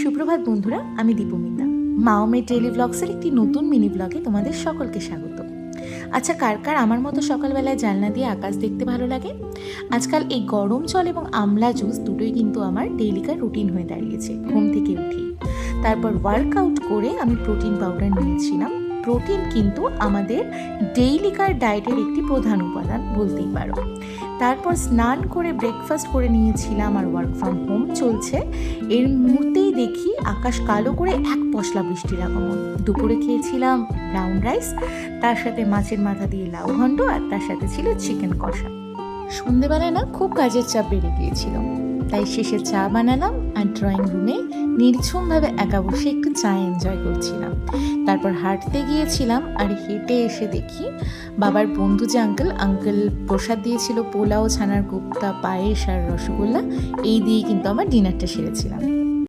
সুপ্রভাত বন্ধুরা, আমি দীপমিতা। মাওমের ডেইলি ব্লগসের একটি নতুন মিনি ব্লগে তোমাদের সকলকে স্বাগত। আচ্ছা, কার কার আমার মতো সকালবেলায় জানলা দিয়ে আকাশ দেখতে ভালো লাগে? আজকাল এই গরম জল এবং আমলা জুস দুটোই কিন্তু আমার ডেইলিকার রুটিন হয়ে দাঁড়িয়েছে ঘুম থেকে উঠেই। তারপর ওয়ার্কআউট করে আমি প্রোটিন পাউডার নিয়েছিলাম। প্রোটিন কিন্তু আমাদের ডেইলিকার ডায়েটের একটি প্রধান উপাদান বলতেই পারো। তারপর স্নান করে ব্রেকফাস্ট করে নিয়েছিলাম, আর ওয়ার্ক ফ্রম হোম চলছে। এর মুহূর্তেই দেখি আকাশ কালো করে এক পশলা বৃষ্টির আগমন। দুপুরে খেয়েছিলাম ব্রাউন রাইস, তার সাথে মাছের মাথা দিয়ে লাউ ঘণ্ট, আর তার সাথে ছিল চিকেন কষা। সন্ধেবেলায় না খুব কাজের চাপ বেড়ে গিয়েছিল, তাই শেষে চা বানালাম আর ড্রয়িং রুমে নির্ঝুমভাবে একা বসে একটু চা এনজয় করছিলাম। তারপর হাঁটতে গিয়েছিলাম, আর হেঁটে এসে দেখি বাবার বন্ধু যে আঙ্কেল প্রসাদ দিয়েছিল, পোলাও, ছানার কোপ্তা, পায়েস আর রসগোল্লা, এই দিয়ে কিন্তু আমার ডিনারটা সেরেছিলাম।